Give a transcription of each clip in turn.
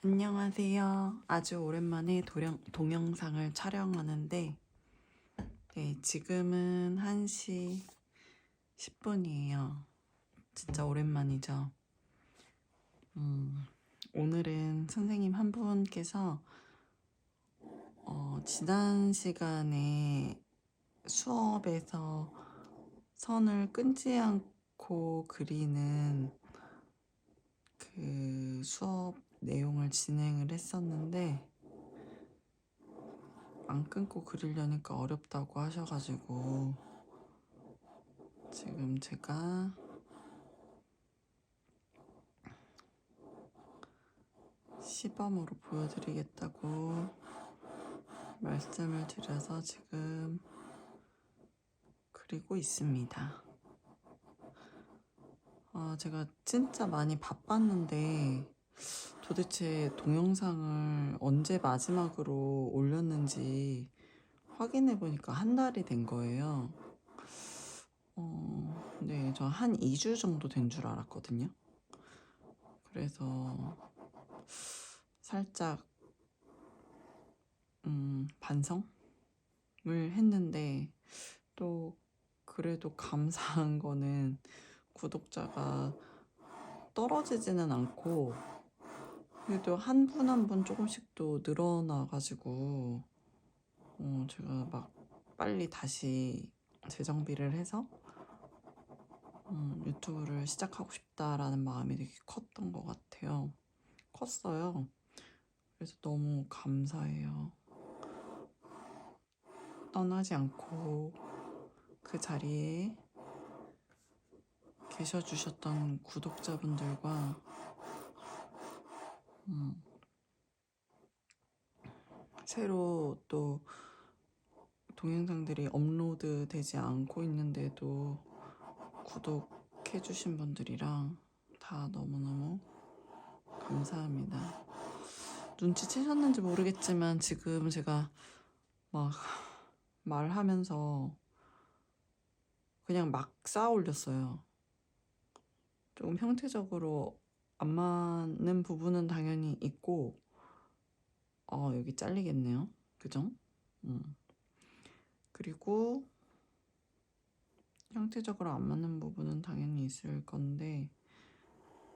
안녕하세요. 아주 오랜만에 동영상을 촬영하는데, 네, 지금은 1시 10분이에요. 진짜 오랜만이죠. 오늘은 선생님 한 분께서 지난 시간에 수업에서 선을 끊지 않고 그리는 그 수업 내용을 진행을 했었는데, 안 끊고 그리려니까 어렵다고 하셔가지고 지금 제가 시범으로 보여드리겠다고 말씀을 드려서 지금 그리고 있습니다. 제가 진짜 많이 바빴는데 도대체 동영상을 언제 마지막으로 올렸는지 확인해 보니까 한 달이 된 거예요. 네, 저 한 2주 정도 된 줄 알았거든요. 그래서 살짝 반성을 했는데, 또 그래도 감사한 거는 구독자가 떨어지지는 않고 그래도 한 분 한 분 조금씩 또 늘어나가지고 제가 막 빨리 다시 재정비를 해서 유튜브를 시작하고 싶다라는 마음이 되게 컸던 것 같아요. 컸어요. 그래서 너무 감사해요. 떠나지 않고 그 자리에 계셔주셨던 구독자분들과 새로 또 동영상들이 업로드 되지 않고 있는데도 구독해주신 분들이랑 다 너무너무 감사합니다. 눈치채셨는지 모르겠지만 지금 제가 막 말하면서 그냥 막 쌓아 올렸어요. 조금 형태적으로 안 맞는 부분은 당연히 있고, 여기 잘리겠네요. 그죠? 그리고 형태적으로 안 맞는 부분은 당연히 있을 건데,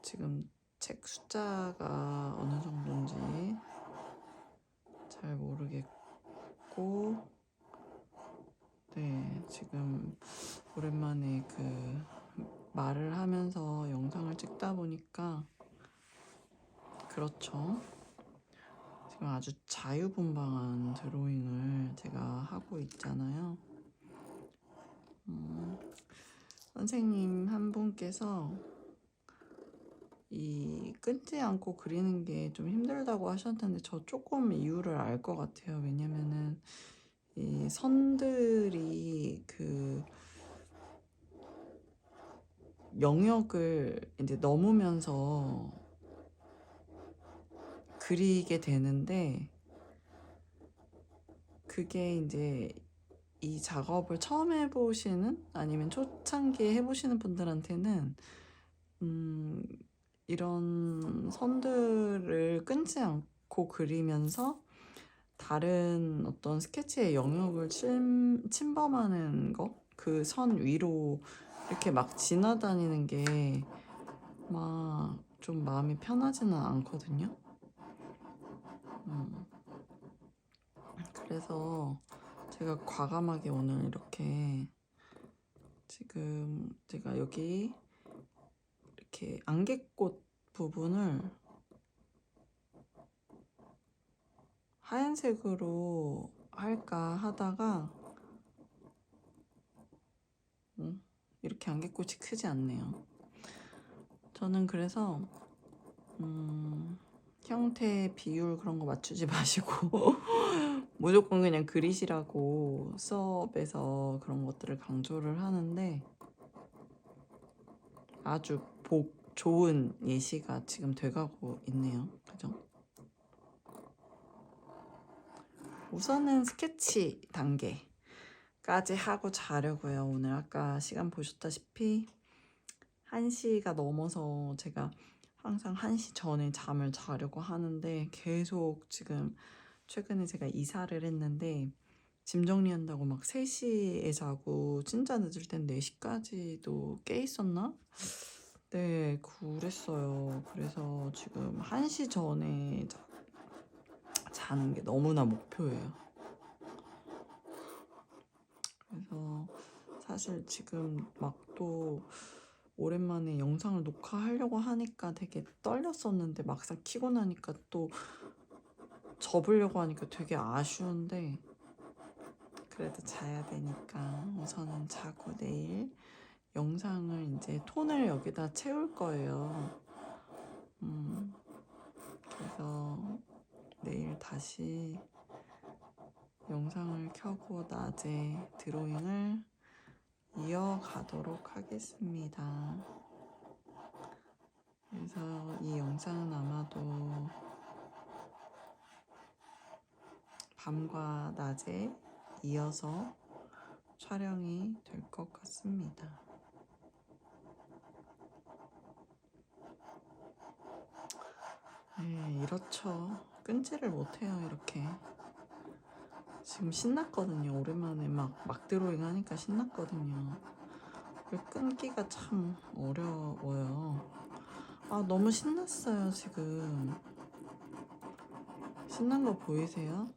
지금 책 숫자가 어느 정도인지 잘 모르겠고, 네, 지금 오랜만에 그 말을 하면서 영상을 찍다 보니까 그렇죠. 지금 아주 자유분방한 드로잉을 제가 하고 있잖아요. 선생님 한 분께서 이 끊지 않고 그리는 게 좀 힘들다고 하셨는데 저 조금 이유를 알 것 같아요. 왜냐면은 이 선들이 그 영역을 이제 넘으면서 그리게 되는데, 그게 이제 이 작업을 처음 해보시는 아니면 초창기에 해보시는 분들한테는 이런 선들을 끊지 않고 그리면서 다른 어떤 스케치의 영역을 침범하는 거, 그 선 위로 이렇게 막 지나다니는 게 막 좀 마음이 편하지는 않거든요. 그래서 제가 과감하게 오늘 이렇게 지금 제가 여기 이렇게 안개꽃 부분을 하얀색으로 할까 하다가 이렇게 안개꽃이 크지 않네요. 저는 그래서 형태, 비율 그런 거 맞추지 마시고 무조건 그냥 그리시라고 수업에서 그런 것들을 강조를 하는데, 아주 좋은 예시가 지금 돼가고 있네요. 그죠? 우선은 스케치 단계까지 하고 자려고요. 오늘 아까 시간 보셨다시피 1시가 넘어서 제가 항상 1시 전에 잠을 자려고 하는데 계속 지금 최근에 제가 이사를 했는데 짐 정리한다고 막 3시에 자고 진짜 늦을 땐 4시까지도 깨 있었나? 네, 그랬어요. 그래서 지금 1시 전에 자는 게 너무나 목표예요. 그래서 사실 지금 막 또 오랜만에 영상을 녹화하려고 하니까 되게 떨렸었는데 막상 키고 나니까 또 접으려고 하니까 되게 아쉬운데 그래도 자야 되니까 우선은 자고 내일 영상을 이제 톤을 여기다 채울 거예요. 그래서 내일 다시 영상을 켜고 낮에 드로잉을 이어가도록 하겠습니다. 그래서 이 영상은 아마도 밤과 낮에 이어서 촬영이 될 것 같습니다. 네, 이렇죠. 끊지를 못해요, 이렇게. 지금 신났거든요. 오랜만에 막 드로잉 하니까 신났거든요. 끊기가 참 어려워요. 아, 너무 신났어요, 지금. 신난 거 보이세요?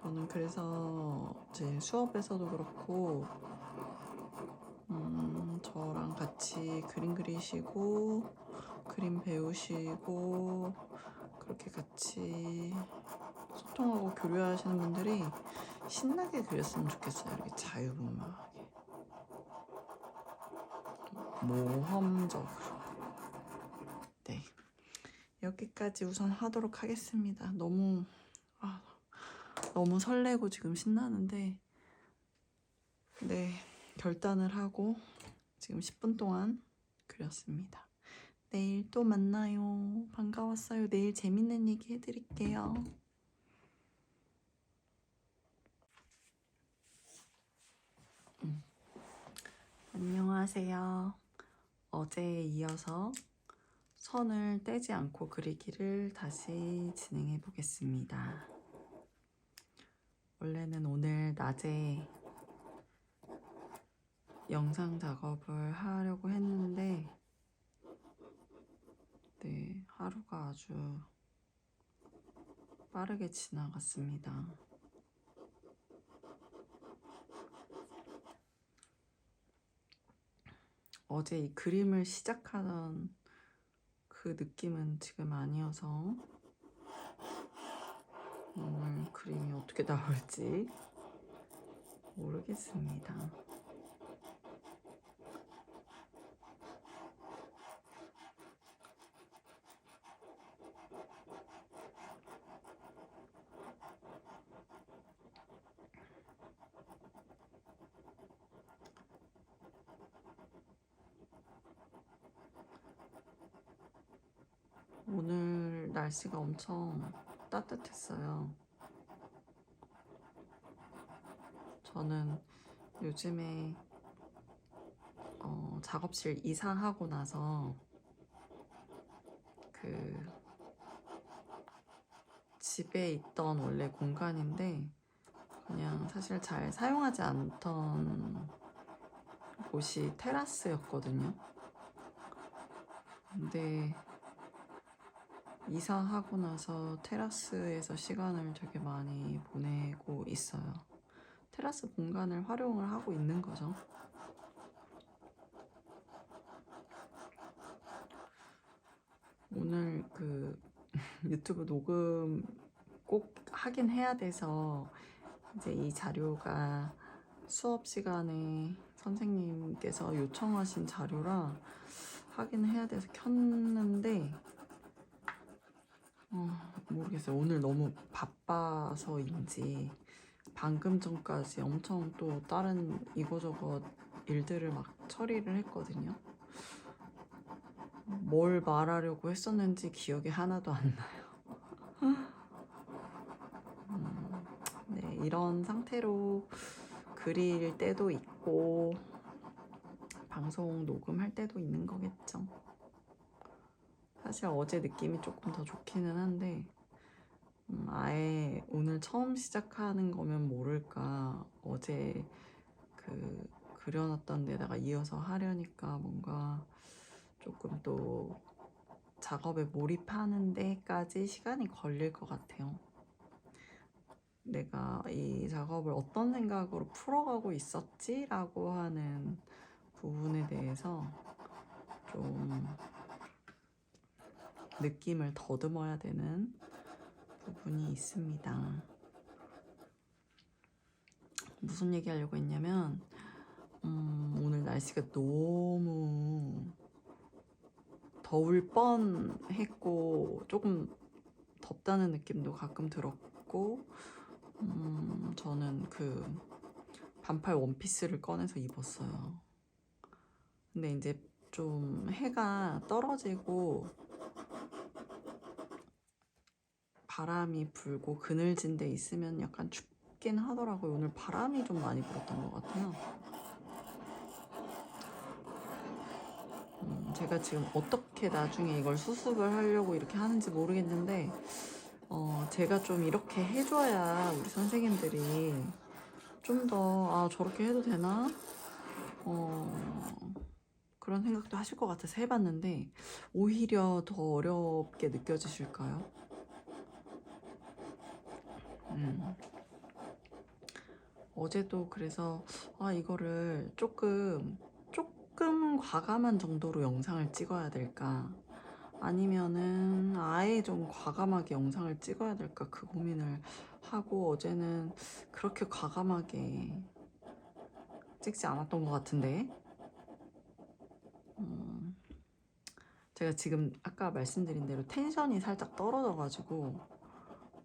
저는 그래서 제 수업에서도 그렇고, 저랑 같이 그림 그리시고, 그림 배우시고, 그렇게 같이 소통하고 교류하시는 분들이 신나게 그렸으면 좋겠어요. 이렇게 자유분방하게. 모험적으로. 네. 여기까지 우선 하도록 하겠습니다. 너무 설레고 지금 신나는데, 네, 결단을 하고 지금 10분 동안 그렸습니다. 내일 또 만나요. 반가웠어요. 내일 재밌는 얘기 해드릴게요. 안녕하세요. 어제에 이어서 선을 떼지 않고 그리기를 다시 진행해 보겠습니다. 원래는 오늘 낮에 영상 작업을 하려고 했는데 네, 하루가 아주 빠르게 지나갔습니다. 어제 이 그림을 시작하던 그 느낌은 지금 아니어서 오늘 그림이 어떻게 나올지 모르겠습니다. 오늘 날씨가 엄청 따뜻했어요. 저는 요즘에 작업실 이사하고 나서 그 집에 있던 원래 공간인데 그냥 사실 잘 사용하지 않던 곳이 테라스였거든요. 근데 이사하고 나서 테라스에서 시간을 되게 많이 보내고 있어요. 테라스 공간을 활용을 하고 있는 거죠. 오늘 그 유튜브 녹음 꼭 하긴 해야 돼서 이제 이 자료가 수업 시간에 선생님께서 요청하신 자료라 하긴 해야 돼서 켰는데 모르겠어요. 오늘 너무 바빠서인지 방금 전까지 엄청 또 다른 이거저거 일들을 막 처리를 했거든요. 뭘 말하려고 했었는지 기억이 하나도 안 나요. 네, 이런 상태로 그릴 때도 있고 방송 녹음할 때도 있는 거겠죠. 사실 어제 느낌이 조금 더 좋기는 한데 아예 오늘 처음 시작하는 거면 모를까 어제 그려놨던 데다가 이어서 하려니까 뭔가 조금 또 작업에 몰입하는 데까지 시간이 걸릴 것 같아요. 내가 이 작업을 어떤 생각으로 풀어가고 있었지? 라고 하는 부분에 대해서 좀 느낌을 더듬어야 되는 부분이 있습니다. 무슨 얘기 하려고 했냐면 오늘 날씨가 너무 더울 뻔 했고 조금 덥다는 느낌도 가끔 들었고 저는 그 반팔 원피스를 꺼내서 입었어요. 근데 이제 좀 해가 떨어지고 바람이 불고 그늘진 데 있으면 약간 춥긴 하더라고요. 오늘 바람이 좀 많이 불었던 것 같아요. 제가 지금 어떻게 나중에 이걸 수습을 하려고 이렇게 하는지 모르겠는데 제가 좀 이렇게 해줘야 우리 선생님들이 좀 더 저렇게 해도 되나? 그런 생각도 하실 것 같아서 해봤는데 오히려 더 어렵게 느껴지실까요? 어제도 그래서 이거를 조금 과감한 정도로 영상을 찍어야 될까 아니면은 아예 좀 과감하게 영상을 찍어야 될까 그 고민을 하고 어제는 그렇게 과감하게 찍지 않았던 것 같은데 제가 지금 아까 말씀드린 대로 텐션이 살짝 떨어져가지고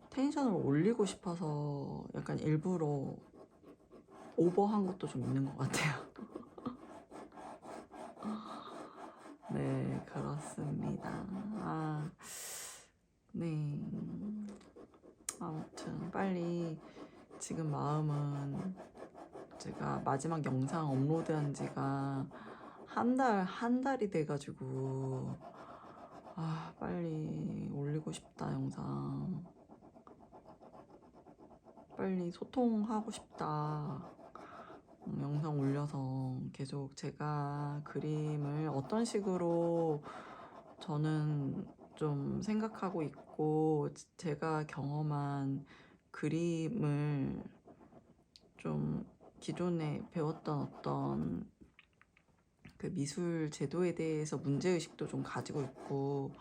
텐션을 올리고 싶어서 약간 일부러 오버한 것도 좀 있는 것 같아요. 네, 그렇습니다. 네. 아무튼 빨리 지금 마음은 제가 마지막 영상 업로드한 지가 한 달이 돼가지고 빨리 올리고 싶다 영상. 빨리 소통하고 싶다. 영상 올려서 계속 제가 그림을 어떤 식으로 저는 좀 생각하고 있고 제가 경험한 그림을 좀 기존에 배웠던 어떤 그 미술 제도에 대해서 문제의식도 좀 가지고 있고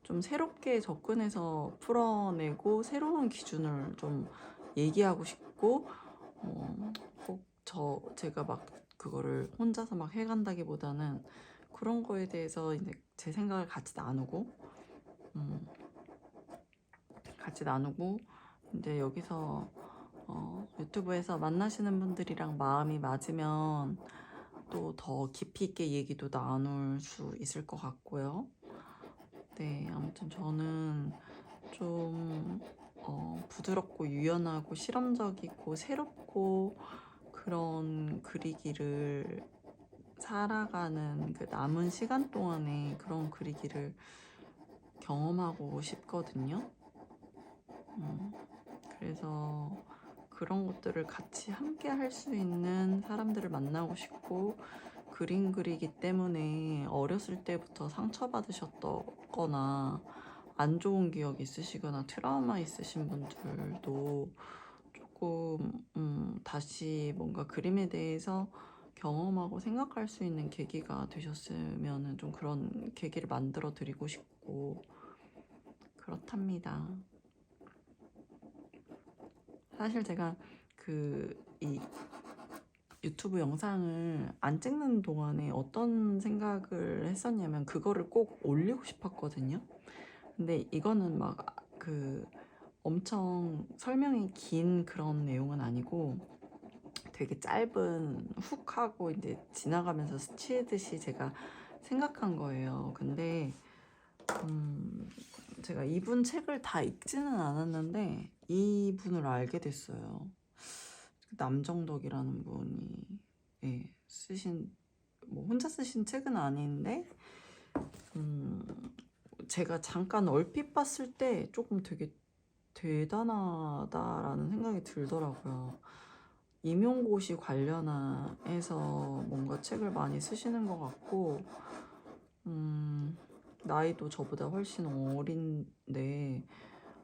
좀 새롭게 접근해서 풀어내고 새로운 기준을 좀 얘기하고 싶고 꼭 제가 막 그거를 혼자서 막 해간다기보다는 그런 거에 대해서 이제 제 생각을 같이 나누고 이제 여기서 유튜브에서 만나시는 분들이랑 마음이 맞으면 또 더 깊이 있게 얘기도 나눌 수 있을 것 같고요. 네, 아무튼 저는 좀 부드럽고 유연하고 실험적이고 새롭고 그런 그리기를 살아가는 그 남은 시간 동안에 그런 그리기를 경험하고 싶거든요. 그래서 그런 것들을 같이 함께 할 수 있는 사람들을 만나고 싶고 그림 그리기 때문에 어렸을 때부터 상처받으셨거나 안 좋은 기억 있으시거나 트라우마 있으신 분들도 조금 다시 뭔가 그림에 대해서 경험하고 생각할 수 있는 계기가 되셨으면 좀 그런 계기를 만들어 드리고 싶고 그렇답니다. 사실 제가 이 유튜브 영상을 안 찍는 동안에 어떤 생각을 했었냐면 그거를 꼭 올리고 싶었거든요. 근데 이거는 막 엄청 설명이 긴 그런 내용은 아니고 되게 짧은 훅 하고 이제 지나가면서 스치듯이 제가 생각한 거예요. 근데 제가 이분 책을 다 읽지는 않았는데 이분을 알게 됐어요. 남정덕이라는 분이 쓰신 혼자 쓰신 책은 아닌데 제가 잠깐 얼핏 봤을 때 조금 되게 대단하다라는 생각이 들더라고요. 임용고시 관련해서 뭔가 책을 많이 쓰시는 것 같고, 나이도 저보다 훨씬 어린데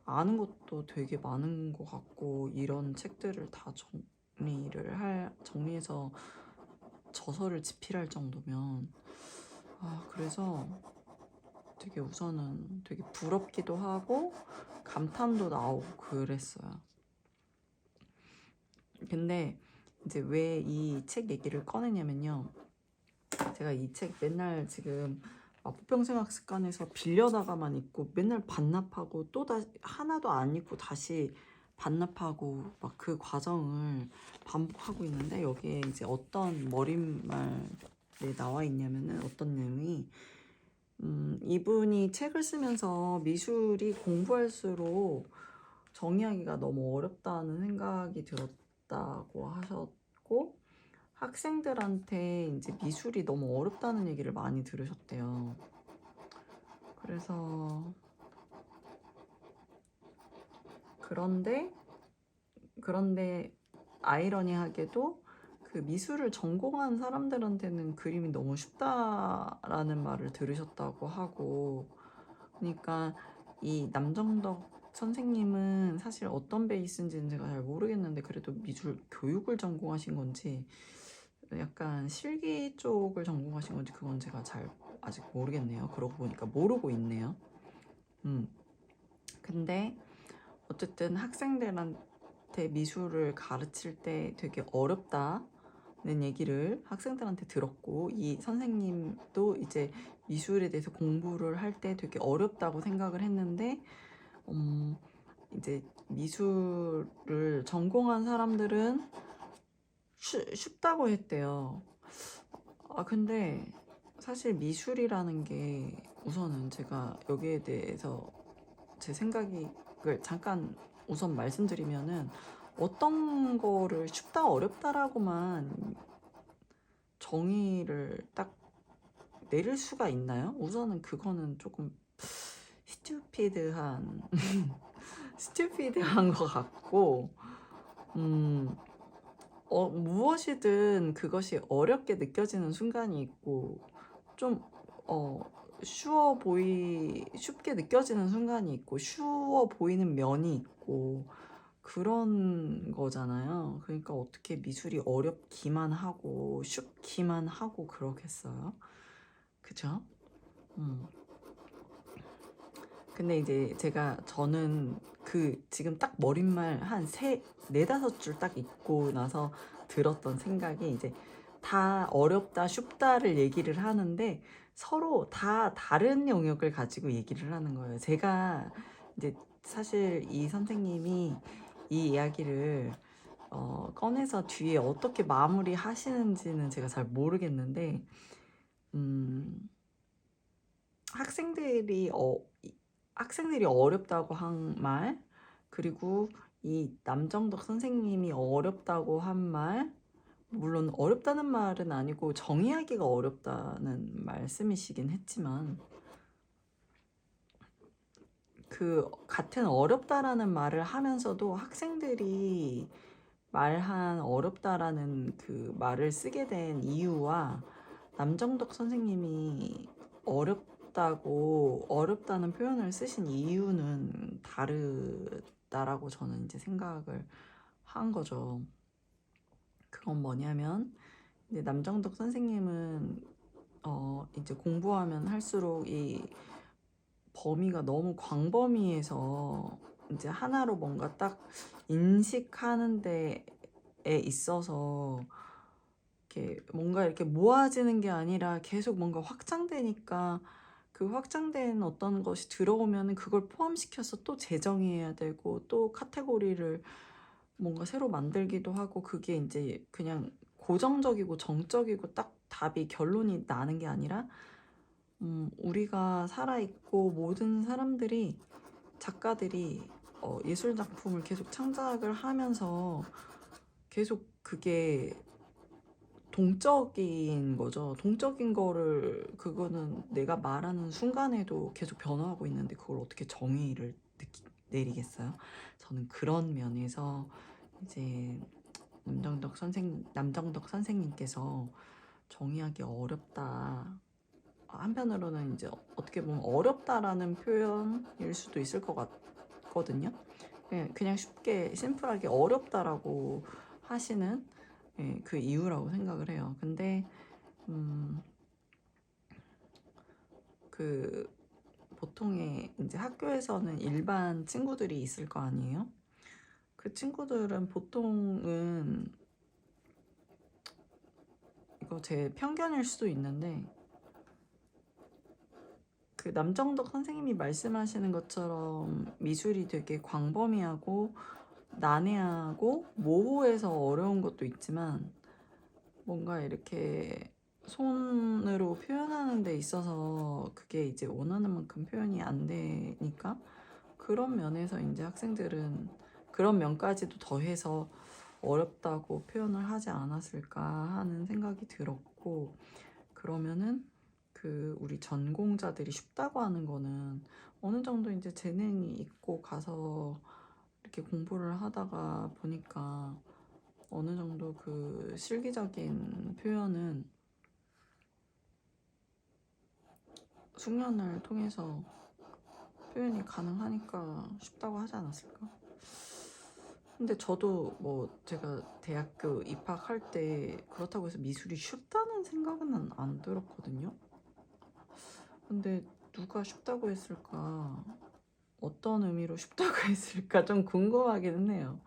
아는 것도 되게 많은 것 같고, 이런 책들을 다 정리해서 저서를 집필할 정도면, 그래서 되게 우선은 되게 부럽기도 하고 감탄도 나오고 그랬어요. 근데 이제 왜 이 책 얘기를 꺼내냐면요, 제가 이 책 맨날 지금 부평생활습관에서 빌려다가만 읽고 맨날 반납하고 또 다시 하나도 안 읽고 다시 반납하고 막 그 과정을 반복하고 있는데, 여기에 이제 어떤 머릿말에 나와 있냐면은, 어떤 내용이 이분이 책을 쓰면서 미술이 공부할수록 정의하기가 너무 어렵다는 생각이 들었다고 하셨고, 학생들한테 이제 미술이 너무 어렵다는 얘기를 많이 들으셨대요. 그래서 그런데 아이러니하게도 그 미술을 전공한 사람들한테는 그림이 너무 쉽다라는 말을 들으셨다고 하고, 그러니까 이 남정덕 선생님은 사실 어떤 베이스인지는 제가 잘 모르겠는데, 그래도 미술 교육을 전공하신 건지 약간 실기 쪽을 전공하신 건지 그건 제가 잘 아직 모르겠네요. 그러고 보니까 모르고 있네요. 근데 어쨌든 학생들한테 미술을 가르칠 때 되게 어렵다는 얘기를 학생들한테 들었고, 이 선생님도 이제 미술에 대해서 공부를 할 때 되게 어렵다고 생각을 했는데, 이제 미술을 전공한 사람들은 쉽다고 했대요. 근데 사실 미술이라는 게, 우선은 제가 여기에 대해서 제 생각을 잠깐 우선 말씀드리면은, 어떤 거를 쉽다 어렵다라고만 정의를 딱 내릴 수가 있나요? 우선은 그거는 조금 스튜피드한 스튜피드한 것 같고, 무엇이든 그것이 어렵게 느껴지는 순간이 있고, 좀 쉽게 느껴지는 순간이 있고, 쉬워 보이는 면이 있고, 그런 거잖아요. 그러니까 어떻게 미술이 어렵기만 하고 쉽기만 하고 그러겠어요? 그죠? 근데 이제 저는 지금 딱 머릿말 한 네다섯 줄 딱 읽고 나서 들었던 생각이, 이제 다 어렵다 쉽다를 얘기를 하는데 서로 다 다른 영역을 가지고 얘기를 하는 거예요. 제가 이제 사실 이 선생님이 이 이야기를 꺼내서 뒤에 어떻게 마무리 하시는지는 제가 잘 모르겠는데, 음, 학생들이 어렵다고 한 말, 그리고 이 남정덕 선생님이 어렵다고 한 말, 물론 어렵다는 말은 아니고 정의하기가 어렵다는 말씀이시긴 했지만, 그 같은 어렵다라는 말을 하면서도 학생들이 말한 어렵다라는 그 말을 쓰게 된 이유와 남정덕 선생님이 어렵다는 표현을 쓰신 이유는 다르다라고 저는 이제 생각을 한 거죠. 그건 뭐냐면, 이제 남정덕 선생님은 이제 공부하면 할수록 이 범위가 너무 광범위해서 이제 하나로 뭔가 딱 인식하는 데에 있어서 뭔가 이렇게 모아지는 게 아니라 계속 뭔가 확장되니까, 그 확장된 어떤 것이 들어오면 그걸 포함시켜서 또 재정의해야 되고, 또 카테고리를 뭔가 새로 만들기도 하고, 그게 이제 그냥 고정적이고 정적이고 딱 답이 결론이 나는 게 아니라, 우리가 살아있고 모든 사람들이, 작가들이 예술 작품을 계속 창작을 하면서 계속 그게 동적인 거죠. 동적인 거를 그거는 내가 말하는 순간에도 계속 변화하고 있는데 그걸 어떻게 정의를 내리겠어요? 저는 그런 면에서 이제 남정덕 선생님께서 정의하기 어렵다. 한편으로는 이제 어떻게 보면 어렵다라는 표현일 수도 있을 것 같거든요. 그냥 쉽게 심플하게 어렵다라고 하시는 그 이유라고 생각을 해요. 근데 그 보통의 이제 학교에서는 일반 친구들이 있을 거 아니에요? 그 친구들은 보통은 이거 제 편견일 수도 있는데 그 남정덕 선생님이 말씀하시는 것처럼 미술이 되게 광범위하고 난해하고 모호해서 어려운 것도 있지만 뭔가 이렇게 손으로 표현하는 데 있어서 그게 이제 원하는 만큼 표현이 안 되니까 그런 면에서 이제 학생들은 그런 면까지도 더해서 어렵다고 표현을 하지 않았을까 하는 생각이 들었고, 그러면은 그 우리 전공자들이 쉽다고 하는 거는 어느 정도 이제 재능이 있고 가서 이렇게 공부를 하다가 보니까 어느 정도 그 실기적인 표현은 숙련을 통해서 표현이 가능하니까 쉽다고 하지 않았을까? 근데 저도 뭐 제가 대학교 입학할 때 그렇다고 해서 미술이 쉽다는 생각은 안 들었거든요. 근데 누가 쉽다고 했을까? 어떤 의미로 쉽다고 했을까? 좀 궁금하기는 해요.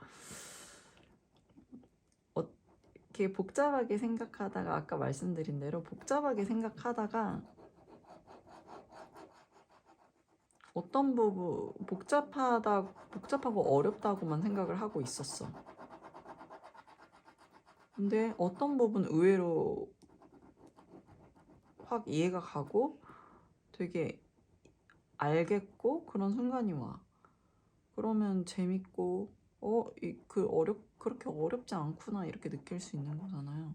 이렇게 복잡하게 생각하다가 아까 말씀드린 대로 복잡하게 생각하다가 어떤 부분 복잡하고 어렵다고만 생각을 하고 있었어. 근데 어떤 부분 의외로 확 이해가 가고 되게 알겠고 그런 순간이 와. 그러면 재밌고 그렇게 어렵지 않구나 이렇게 느낄 수 있는 거잖아요.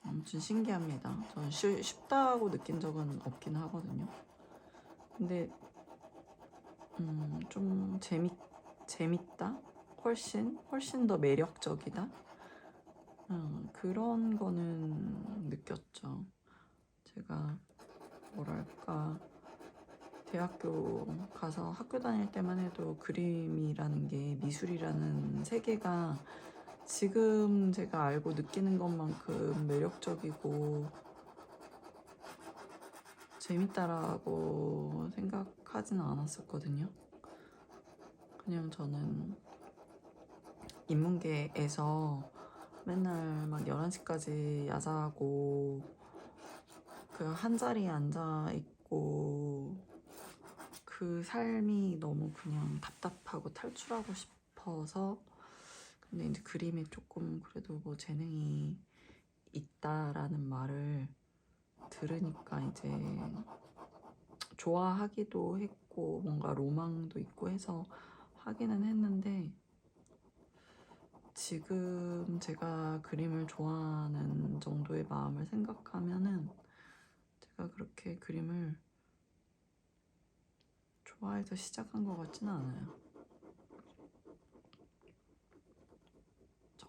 아무튼 신기합니다. 저는 쉽다고 느낀 적은 없긴 하거든요. 근데 좀 재밌다? 훨씬 더 매력적이다? 그런 거는 느꼈죠. 제가 뭐랄까 대학교 가서 학교 다닐 때만 해도 그림이라는 게 미술이라는 세계가 지금 제가 알고 느끼는 것만큼 매력적이고 재밌다라고 생각하지는 않았었거든요. 그냥 저는 인문계에서 맨날 막 11시까지 야자하고 그 한 자리에 앉아 있고 그 삶이 너무 그냥 답답하고 탈출하고 싶어서. 근데 이제 그림에 조금 그래도 뭐 재능이 있다라는 말을 들으니까 이제 좋아하기도 했고 뭔가 로망도 있고 해서 하기는 했는데, 지금 제가 그림을 좋아하는 정도의 마음을 생각하면은 제가 그렇게 그림을 좋아해서 시작한 것 같지는 않아요.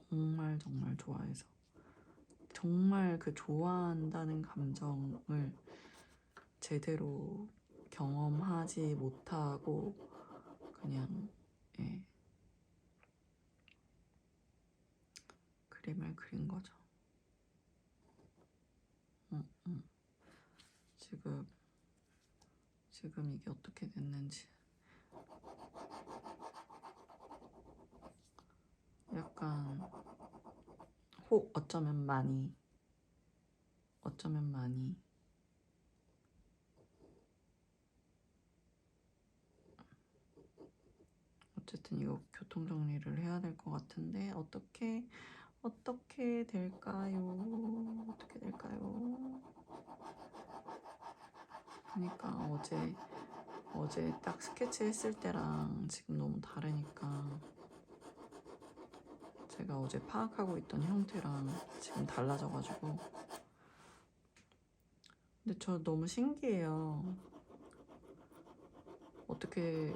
정말 좋아해서, 정말 그 좋아한다는 감정을 제대로 경험하지 못하고 그냥 그림을 그린 거죠. 지금 이게 어떻게 됐는지 약간 어쩌면 많이 어쨌든 이거 교통 정리를 해야 될 것 같은데 어떻게 될까요? 어떻게 될까요? 그러니까 어제 딱 스케치 했을 때랑 지금 너무 다르니까 제가 어제 파악하고 있던 형태랑 지금 달라져가지고. 근데 저 너무 신기해요. 어떻게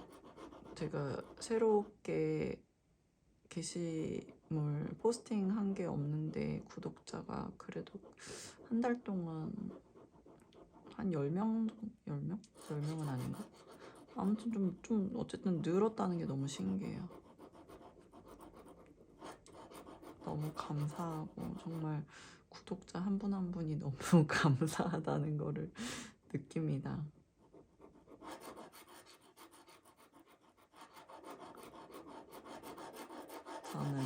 제가 새롭게 게시물 포스팅 한 게 없는데 구독자가 그래도 한 달 동안 한 10명? 10명? 10명은 아닌가? 아무튼 좀 어쨌든 늘었다는 게 너무 신기해요. 너무 감사하고 정말 구독자 한 분 한 분이 너무 감사하다는 거를 느낍니다. 저는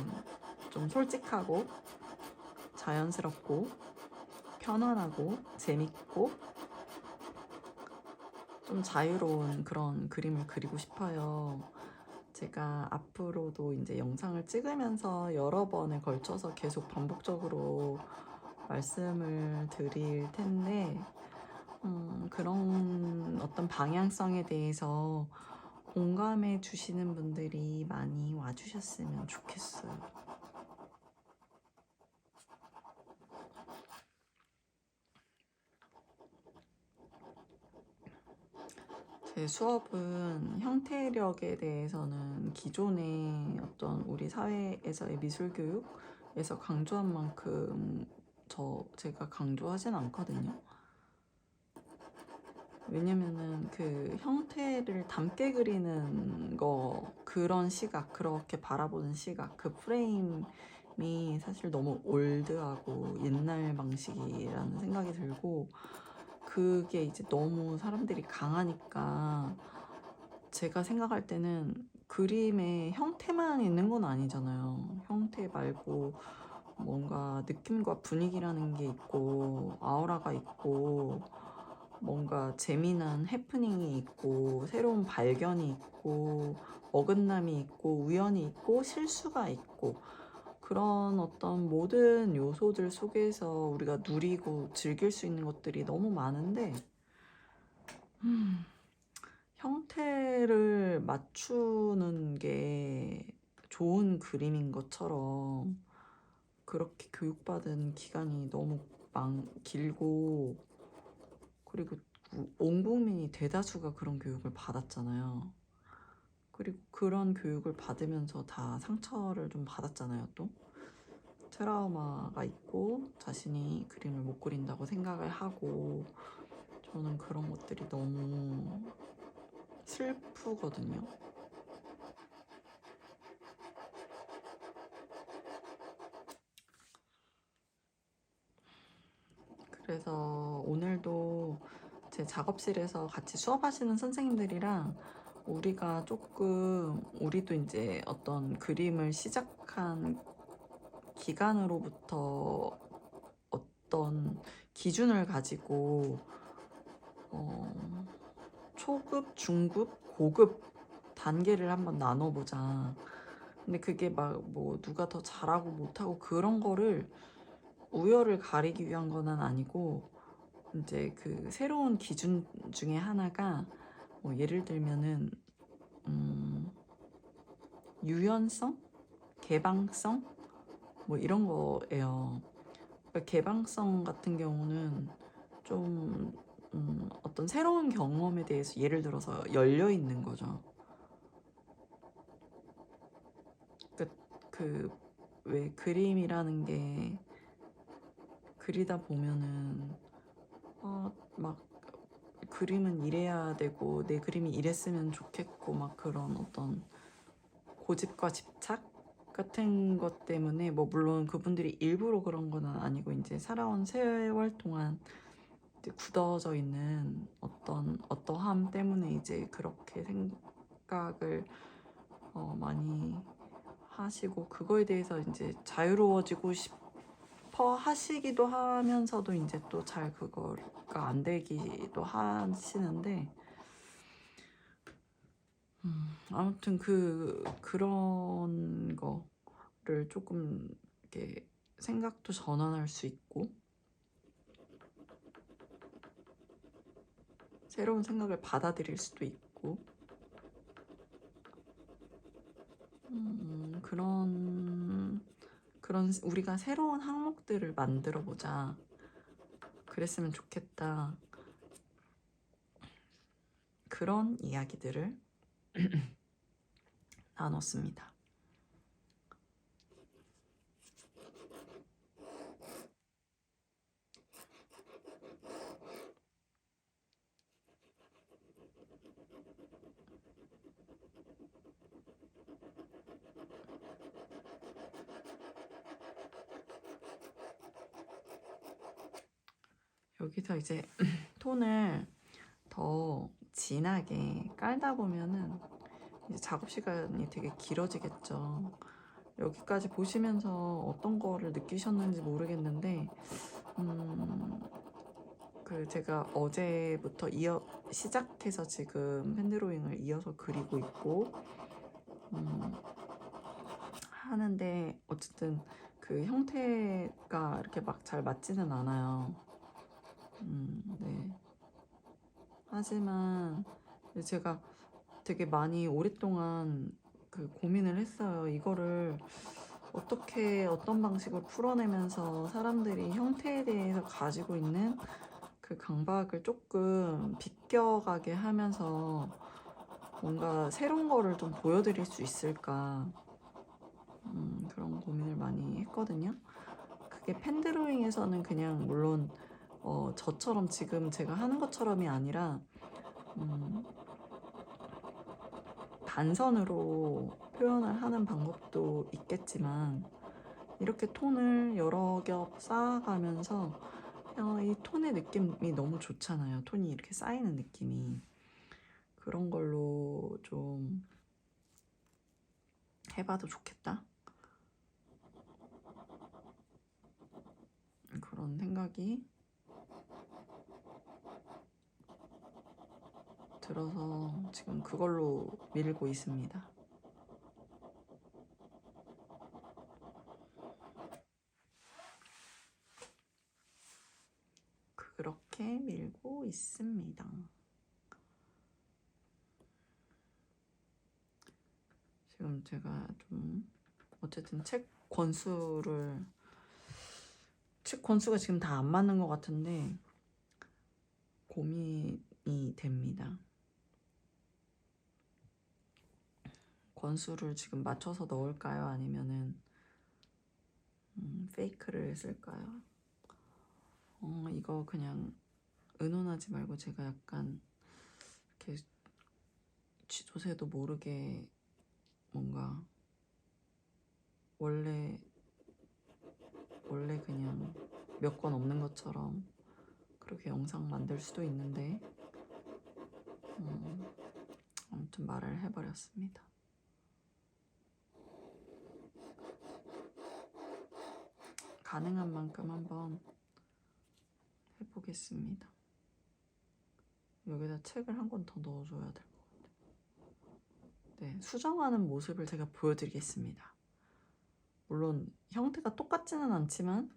좀 솔직하고 자연스럽고 편안하고 재밌고 좀 자유로운 그런 그림을 그리고 싶어요. 제가 앞으로도 이제 영상을 찍으면서 여러 번에 걸쳐서 계속 반복적으로 말씀을 드릴 텐데, 그런 어떤 방향성에 대해서 공감해 주시는 분들이 많이 와주셨으면 좋겠어요. 제 수업은 형태력에 대해서는 기존의 어떤 우리 사회에서의 미술 교육에서 강조한 만큼 제가 강조하진 않거든요. 왜냐면은 그 형태를 담게 그리는 거, 그런 시각, 그렇게 바라보는 시각, 그 프레임이 사실 너무 올드하고 옛날 방식이라는 생각이 들고, 그게 이제 너무 사람들이 강하니까 제가 생각할 때는 그림의 형태만 있는 건 아니잖아요. 형태 말고 뭔가 느낌과 분위기라는 게 있고, 아우라가 있고, 뭔가 재미난 해프닝이 있고, 새로운 발견이 있고, 어긋남이 있고, 우연이 있고, 실수가 있고, 그런 어떤 모든 요소들 속에서 우리가 누리고 즐길 수 있는 것들이 너무 많은데, 형태를 맞추는 게 좋은 그림인 것처럼 그렇게 교육받은 기간이 너무 길고, 그리고 온 국민이 대다수가 그런 교육을 받았잖아요. 그리고 그런 교육을 받으면서 다 상처를 좀 받았잖아요. 또 트라우마가 있고 자신이 그림을 못 그린다고 생각을 하고, 저는 그런 것들이 너무 슬프거든요. 그래서 오늘도 제 작업실에서 같이 수업하시는 선생님들이랑 우리도 이제 어떤 그림을 시작한 기간으로부터 어떤 기준을 가지고 초급, 중급, 고급 단계를 한번 나눠보자. 근데 그게 막 뭐 누가 더 잘하고 못하고 그런 거를 우열을 가리기 위한 건 아니고, 이제 그 새로운 기준 중에 하나가 뭐 예를 들면은 유연성, 개방성 뭐 이런 거예요. 그러니까 개방성 같은 경우는 좀 어떤 새로운 경험에 대해서 예를 들어서 열려 있는 거죠. 그 왜 그림이라는 게 그리다 보면은 막 그림은 이래야 되고 내 그림이 이랬으면 좋겠고 막 그런 어떤 고집과 집착 같은 것 때문에, 뭐 물론 그분들이 일부러 그런 건 아니고 이제 살아온 세월 동안 이제 굳어져 있는 어떠함 때문에 이제 그렇게 생각을 많이 하시고, 그거에 대해서 이제 자유로워지고 싶어 하시기도 하면서도 이제 또 잘 그거가 안 되기도 하시는데, 아무튼 그런 거를 조금 이렇게 생각도 전환할 수 있고, 새로운 생각을 받아들일 수도 있고, 있고 그런 우리가 새로운 항목들을 만들어 보자. 그랬으면 좋겠다. 그런 이야기들을 나눴습니다. 여기서 이제 톤을 더 진하게 깔다 보면은 이제 작업 시간이 되게 길어지겠죠. 여기까지 보시면서 어떤 거를 느끼셨는지 모르겠는데 그 제가 어제부터 시작해서 지금 펜드로잉을 이어서 그리고 있고 하는데 어쨌든 그 형태가 이렇게 막 잘 맞지는 않아요. 네. 하지만 제가 되게 많이 오랫동안 그 고민을 했어요. 이거를 어떻게 어떤 방식으로 풀어내면서 사람들이 형태에 대해서 가지고 있는 그 강박을 조금 비껴가게 하면서 뭔가 새로운 거를 좀 보여드릴 수 있을까 그런 고민을 많이 했거든요. 그게 펜드로잉에서는 그냥 물론 저처럼 지금 제가 하는 것처럼이 아니라 단선으로 표현을 하는 방법도 있겠지만 이렇게 톤을 여러 겹 쌓아가면서 이 톤의 느낌이 너무 좋잖아요. 톤이 이렇게 쌓이는 느낌이. 그런 걸로 좀 해봐도 좋겠다. 그런 생각이 들어서 지금 그걸로 밀고 있습니다. 그렇게 밀고 있습니다. 지금 제가 좀 어쨌든 책 권수가 지금 다 안 맞는 것 같은데 고민이 됩니다. 권수를 지금 맞춰서 넣을까요? 아니면은 페이크를 쓸까요? 이거 그냥 의논하지 말고 제가 약간 이렇게 지도새도 모르게 뭔가 원래 그냥 몇 권 없는 것처럼 그렇게 영상 만들 수도 있는데 아무튼 말을 해버렸습니다. 가능한 만큼 한번 해보겠습니다. 여기다 책을 한 권 더 넣어줘야 될 것 같아요. 네, 수정하는 모습을 제가 보여드리겠습니다. 물론 형태가 똑같지는 않지만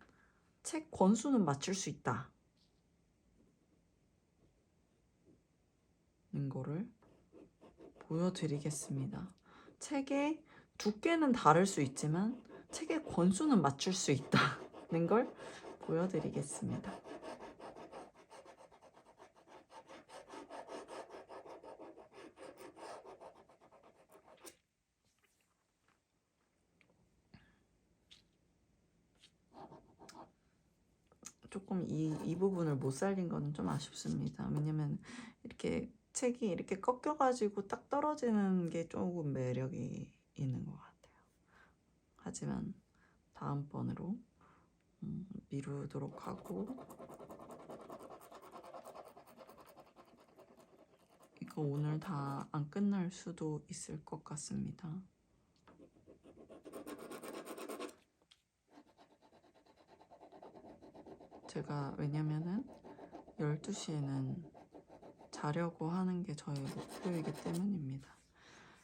책 권수는 맞출 수 있다. 는 거를 보여드리겠습니다. 책의 두께는 다를 수 있지만 책의 권수는 맞출 수 있다는 걸 보여드리겠습니다. 조금 이 부분을 못 살린 거는 좀 아쉽습니다. 왜냐면 이렇게 책이 이렇게 꺾여가지고 딱 떨어지는 게 조금 매력이 있는 것 같아요. 하지만 다음번으로 미루도록 하고 이거 오늘 다 안 끝날 수도 있을 것 같습니다. 제가 왜냐면은 12시에는 자려고 하는 게 저의 목표이기 때문입니다.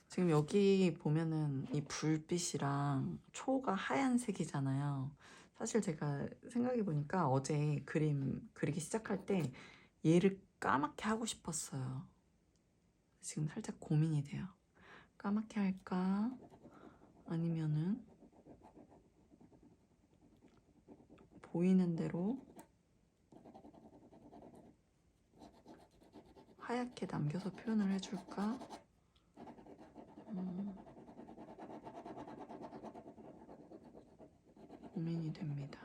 지금 여기 보면은 이 불빛이랑 초가 하얀색이잖아요. 사실 제가 생각해보니까 어제 그림 그리기 시작할 때 얘를 까맣게 하고 싶었어요. 지금 살짝 고민이 돼요. 까맣게 할까? 아니면은 보이는 대로 하얗게 남겨서 표현을 해줄까? 고민이 됩니다.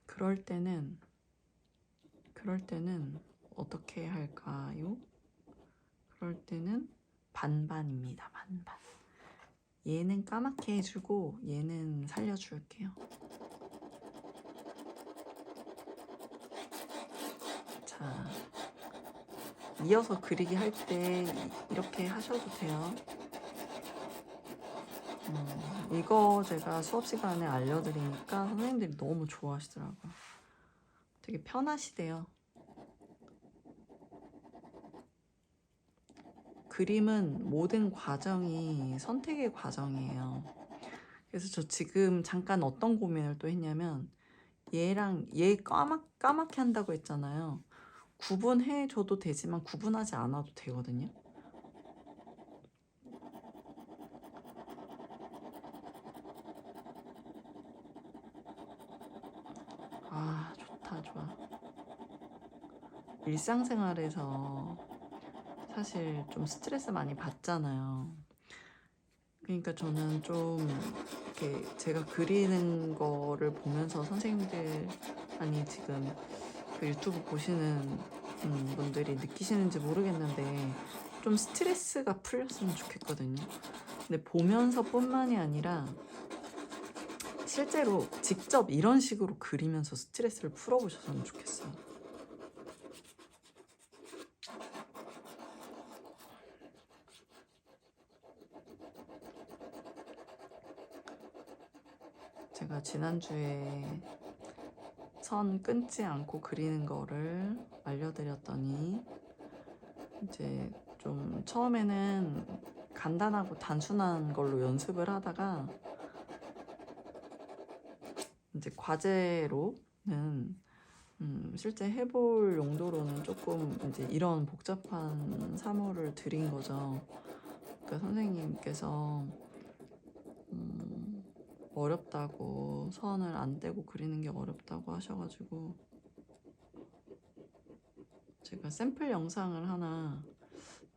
그럴 때는 어떻게 할까요? 그럴 때는 반반입니다. 반반. 얘는 까맣게 해주고 얘는 살려줄게요. 자, 이어서 그리기 할 때 이렇게 하셔도 돼요. 이거 제가 수업 시간에 알려드리니까 선생님들이 너무 좋아하시더라고요. 되게 편하시대요. 그림은 모든 과정이 선택의 과정이에요. 그래서 저 지금 잠깐 어떤 고민을 또 했냐면 얘랑 얘 까맣게 한다고 했잖아요. 구분해줘도 되지만 구분하지 않아도 되거든요. 아, 좋다, 좋아. 일상생활에서 사실 좀 스트레스 많이 받잖아요. 그러니까 저는 좀 이렇게 제가 그리는 거를 보면서 선생님들, 아니 지금 그 유튜브 보시는 분들이 느끼시는지 모르겠는데 좀 스트레스가 풀렸으면 좋겠거든요. 근데 보면서 뿐만이 아니라 실제로 직접 이런 식으로 그리면서 스트레스를 풀어보셨으면 좋겠어요. 제가 지난주에 선 끊지 않고 그리는 거를 알려드렸더니 이제 좀 처음에는 간단하고 단순한 걸로 연습을 하다가 이제 과제로는 실제 해볼 용도로는 조금 이제 이런 복잡한 사물을 드린 거죠. 그러니까 선생님께서 어렵다고, 선을 안 떼고 그리는 게 어렵다고 하셔가지고 제가 샘플 영상을 하나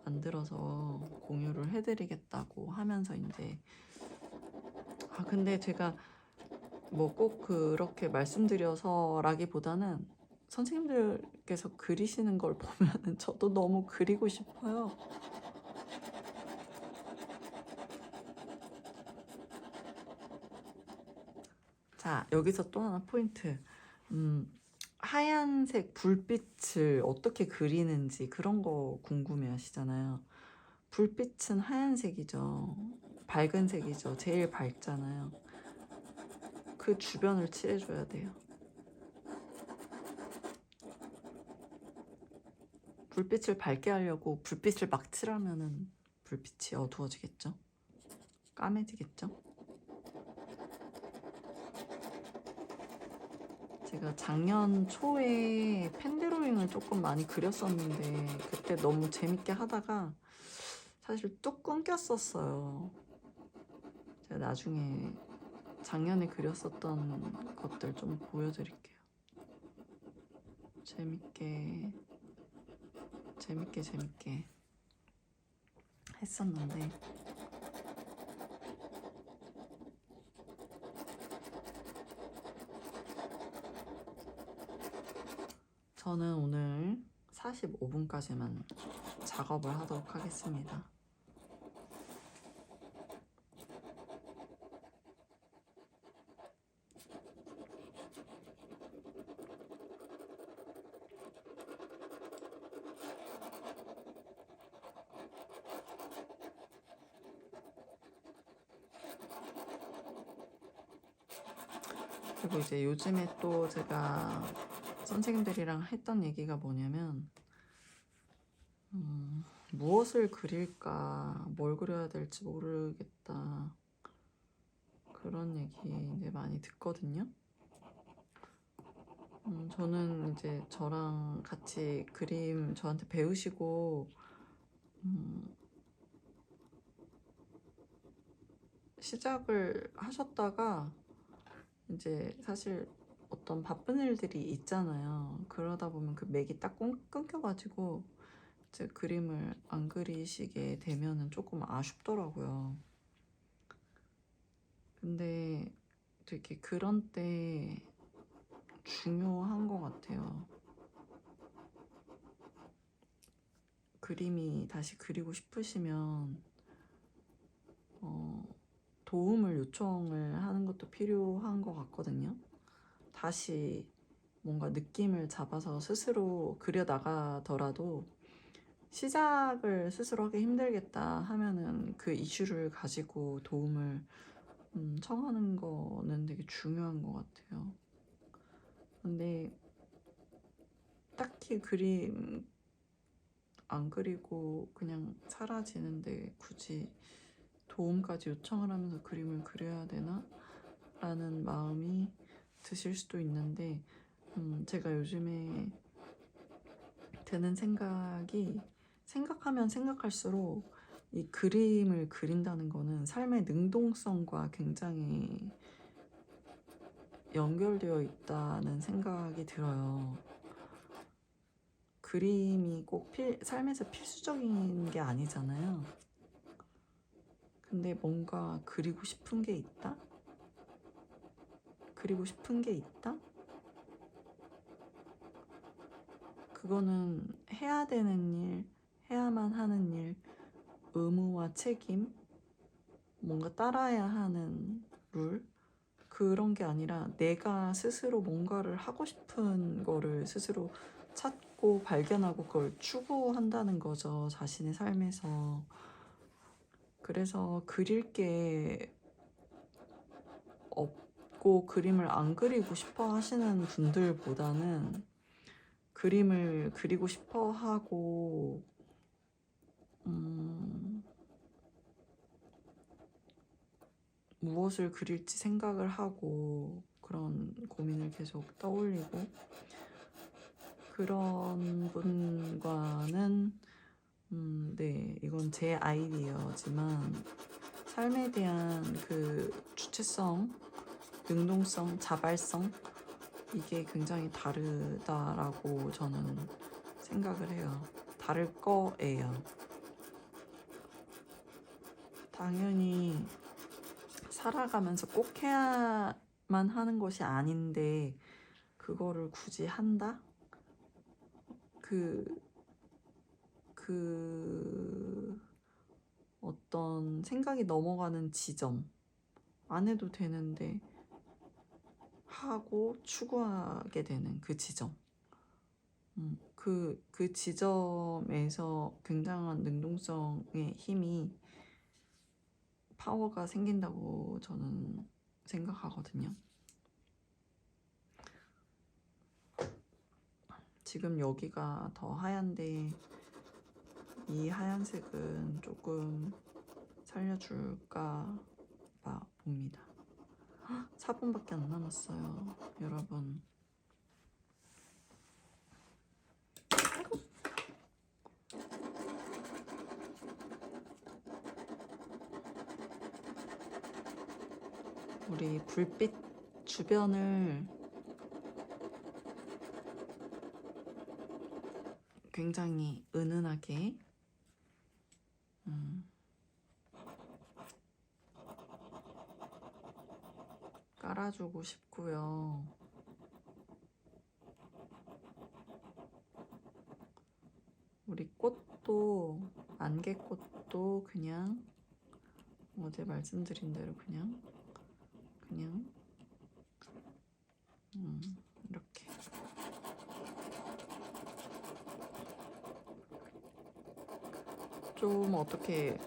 만들어서 공유를 해드리겠다고 하면서 이제 근데 제가 뭐 꼭 그렇게 말씀드려서라기보다는 선생님들께서 그리시는 걸 보면은 저도 너무 그리고 싶어요. 자, 여기서 또 하나 포인트. 하얀색 불빛을 어떻게 그리는지 그런 거 궁금해 하시잖아요. 불빛은 하얀색이죠. 밝은 색이죠. 제일 밝잖아요. 그 주변을 칠해줘야 돼요. 불빛을 밝게 하려고 불빛을 막 칠하면은 불빛이 어두워지겠죠? 까매지겠죠? 제가 작년 초에 펜드로잉을 조금 많이 그렸었는데 그때 너무 재밌게 하다가 사실 뚝 끊겼었어요. 제가 나중에 작년에 그렸었던 것들 좀 보여드릴게요. 재밌게 했었는데 저는 오늘 45분까지만 작업을 하도록 하겠습니다. 그리고 이제 요즘에 또 제가 선생님들이랑 했던 얘기가 뭐냐면 무엇을 그릴까, 뭘 그려야 될지 모르겠다, 그런 얘기 이제 많이 듣거든요. 저는 이제 저랑 같이 그림 저한테 배우시고 시작을 하셨다가 이제 사실 어떤 바쁜 일들이 있잖아요. 그러다 보면 그 맥이 딱 끊겨가지고 이제 그림을 안 그리시게 되면은 조금 아쉽더라고요. 근데 되게 그런 때 중요한 것 같아요. 그림이 다시 그리고 싶으시면 도움을 요청을 하는 것도 필요한 것 같거든요. 다시 뭔가 느낌을 잡아서 스스로 그려 나가더라도 시작을 스스로 하기 힘들겠다 하면은 그 이슈를 가지고 도움을 청하는 거는 되게 중요한 것 같아요. 근데 딱히 그림 안 그리고 그냥 사라지는데 굳이 도움까지 요청을 하면서 그림을 그려야 되나? 라는 마음이 드실 수도 있는데 제가 요즘에 드는 생각이 생각하면 생각할수록 이 그림을 그린다는 거는 삶의 능동성과 굉장히 연결되어 있다는 생각이 들어요. 그림이 꼭 삶에서 필수적인 게 아니잖아요. 근데 뭔가 그리고 싶은 게 있다? 그리고 싶은 게 있다? 그거는 해야 되는 일, 해야만 하는 일, 의무와 책임, 뭔가 따라야 하는 룰, 그런 게 아니라 내가 스스로 뭔가를 하고 싶은 거를 스스로 찾고 발견하고 그걸 추구한다는 거죠, 자신의 삶에서. 그래서 그릴 게 없고 그림을 안 그리고 싶어 하시는 분들보다는 그림을 그리고 싶어 하고 무엇을 그릴지 생각을 하고 그런 고민을 계속 떠올리고 그런 분과는 네, 이건 제 아이디어지만 삶에 대한 그 주체성, 능동성, 자발성 이게 굉장히 다르다라고 저는 생각을 해요. 다를 거예요. 당연히 살아가면서 꼭 해야만 하는 것이 아닌데 그거를 굳이 한다? 그 어떤 생각이 넘어가는 지점 안 해도 되는데 하고 추구하게 되는 그 지점 그 지점에서 굉장한 능동성의 힘이 파워가 생긴다고 저는 생각하거든요. 지금 여기가 더 하얀데 이 하얀색은 조금 살려줄까 봅니다. 4분밖에 안 남았어요, 여러분. 우리 불빛 주변을 굉장히 은은하게 깔아주고 싶고요. 우리 꽃도 안개꽃도 그냥 어제 말씀드린 대로 그냥 이렇게 좀 어떻게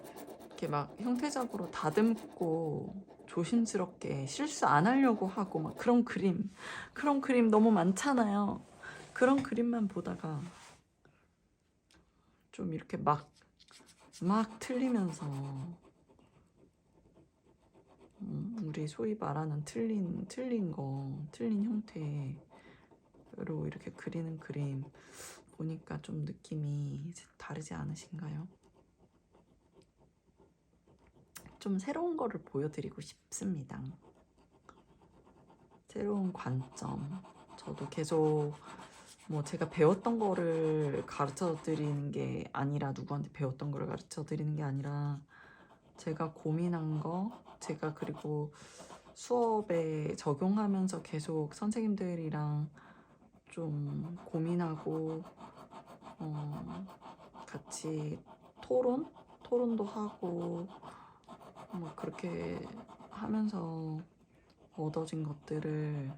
이렇게 막 형태적으로 다듬고 조심스럽게 실수 안 하려고 하고 막 그런 그림 너무 많잖아요. 그런 그림만 보다가 좀 이렇게 막 틀리면서 우리 소위 말하는 틀린 형태 이렇게 그리는 그림 보니까 좀 느낌이 다르지 않으신가요? 좀 새로운 거를 보여드리고 싶습니다. 새로운 관점. 저도 계속 뭐 제가 배웠던 거를 가르쳐 드리는 게 아니라, 누구한테 배웠던 거를 가르쳐 드리는 게 아니라, 제가 고민한 거, 제가 그리고 수업에 적용하면서 계속 선생님들이랑 좀 고민하고 같이 토론도 하고 막 그렇게 하면서 얻어진 것들을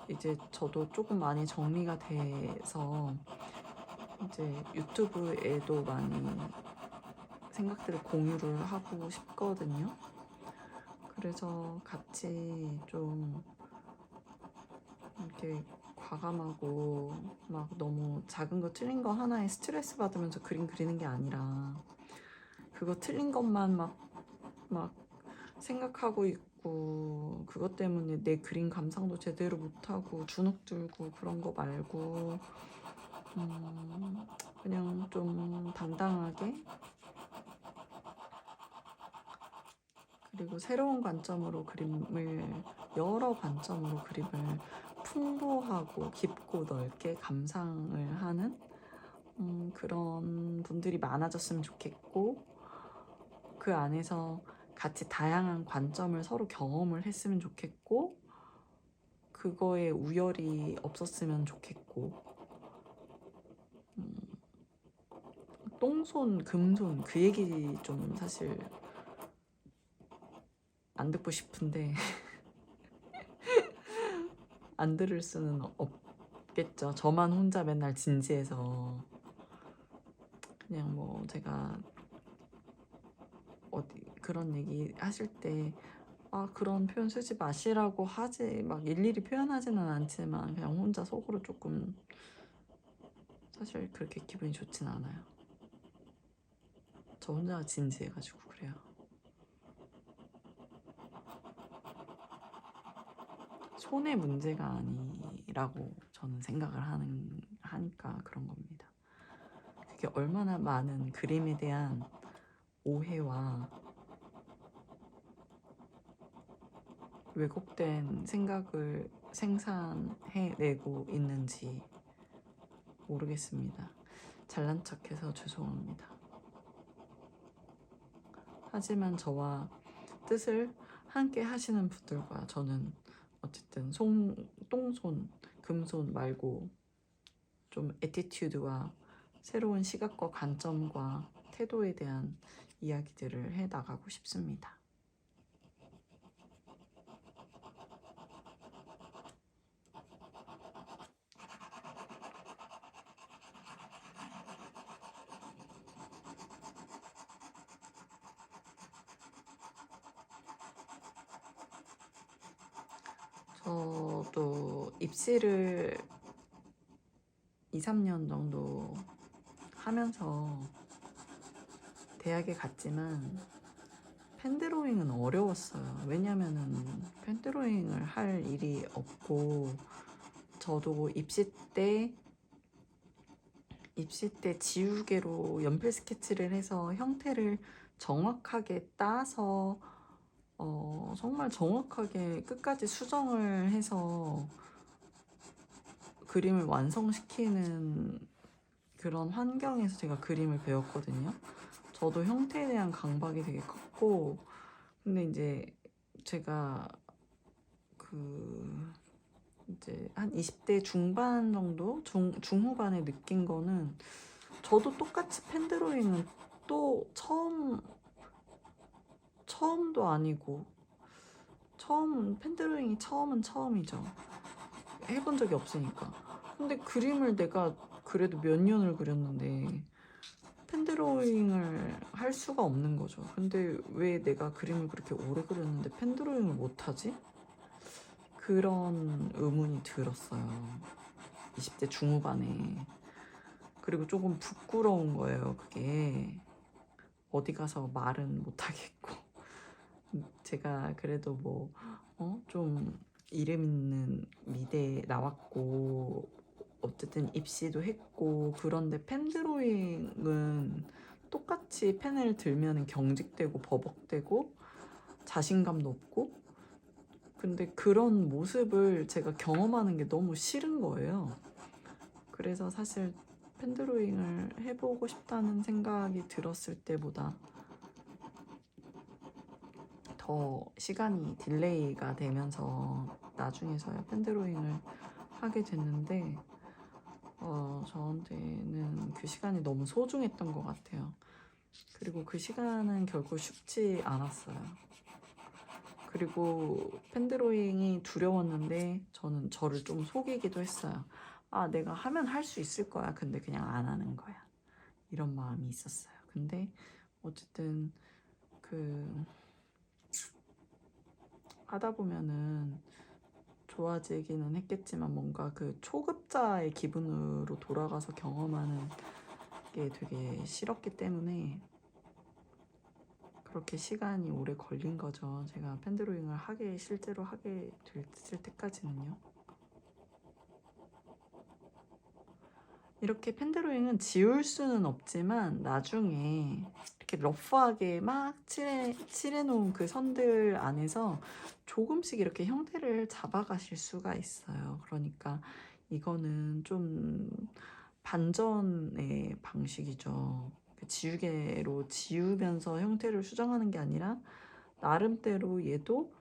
이제 저도 조금 많이 정리가 돼서 이제 유튜브에도 많이 생각들을 공유를 하고 싶거든요. 그래서 같이 좀 이렇게 과감하고 막 너무 작은 거 틀린 거 하나에 스트레스 받으면서 그림 그리는 게 아니라, 그거 틀린 것만 막 생각하고 있고 그것 때문에 내 그림 감상도 제대로 못하고 주눅 들고 그런 거 말고, 그냥 좀 당당하게, 그리고 새로운 관점으로 그림을, 여러 관점으로 그림을 풍부하고 깊고 넓게 감상을 하는 그런 분들이 많아졌으면 좋겠고, 그 안에서 같이 다양한 관점을 서로 경험을 했으면 좋겠고, 그거에 우열이 없었으면 좋겠고, 똥손, 금손 그 얘기 좀 사실 안 듣고 싶은데 안 들을 수는 없겠죠. 저만 혼자 맨날 진지해서. 그냥 뭐 제가 어디 그런 얘기 하실 때 그런 표현 쓰지 마시라고 하지, 막 일일이 표현하지는 않지만 그냥 혼자 속으로 조금 사실 그렇게 기분이 좋진 않아요. 저 혼자 진지해가지고 그래요. 손의 문제가 아니라고 저는 생각을 하니까 그런 겁니다. 그게 얼마나 많은 그림에 대한 오해와 왜곡된 생각을 생산해내고 있는지 모르겠습니다. 잘난 척해서 죄송합니다. 하지만 저와 뜻을 함께 하시는 분들과 저는 어쨌든 똥손, 금손 말고 좀 애티튜드와 새로운 시각과 관점과 태도에 대한 이야기들을 해 나가고 싶습니다. 저도 입시를 2, 3년 정도 하면서 대학에 갔지만 펜드로잉은 어려웠어요. 왜냐면은 펜드로잉을 할 일이 없고, 저도 입시 때 지우개로 연필 스케치를 해서 형태를 정확하게 따서 정말 정확하게 끝까지 수정을 해서 그림을 완성시키는 그런 환경에서 제가 그림을 배웠거든요. 저도 형태에 대한 강박이 되게 컸고, 근데 이제 제가 이제 한 20대 중반 정도, 중후반에 느낀 거는, 저도 똑같이 펜드로잉은 또 처음도 아니고, 펜드로잉이 처음은 처음이죠. 해본 적이 없으니까. 근데 그림을 내가 그래도 몇 년을 그렸는데 펜드로잉을 할 수가 없는 거죠. 근데 왜 내가 그림을 그렇게 오래 그렸는데 펜드로잉을 못하지? 그런 의문이 들었어요. 20대 중후반에. 그리고 조금 부끄러운 거예요, 그게. 어디 가서 말은 못하겠고. 제가 그래도 좀 이름 있는 미대에 나왔고 어쨌든 입시도 했고 그런데 펜 드로잉은 똑같이 펜을 들면 경직되고 버벅대고 자신감도 없고 근데 그런 모습을 제가 경험하는 게 너무 싫은 거예요. 그래서 사실 펜 드로잉을 해보고 싶다는 생각이 들었을 때보다 더 시간이 딜레이가 되면서 나중에서야 펜 드로잉을 하게 됐는데 저한테는 그 시간이 너무 소중했던 것 같아요. 그리고 그 시간은 결코 쉽지 않았어요. 그리고 펜 드로잉이 두려웠는데 저는 저를 좀 속이기도 했어요. 아, 내가 하면 할 수 있을 거야. 근데 그냥 안 하는 거야. 이런 마음이 있었어요. 근데 어쨌든 그 하다 보면은 좋아지기는 했겠지만 뭔가 그 초급자의 기분으로 돌아가서 경험하는 게 되게 싫었기 때문에 그렇게 시간이 오래 걸린 거죠. 제가 펜 드로잉을 실제로 하게 됐을 때까지는요. 이렇게 펜 드로잉은 지울 수는 없지만 나중에 이렇게 러프하게 막 칠해놓은 그 선들 안에서 조금씩 이렇게 형태를 잡아가실 수가 있어요. 그러니까 이거는 좀 반전의 방식이죠. 지우개로 지우면서 형태를 수정하는 게 아니라 나름대로 얘도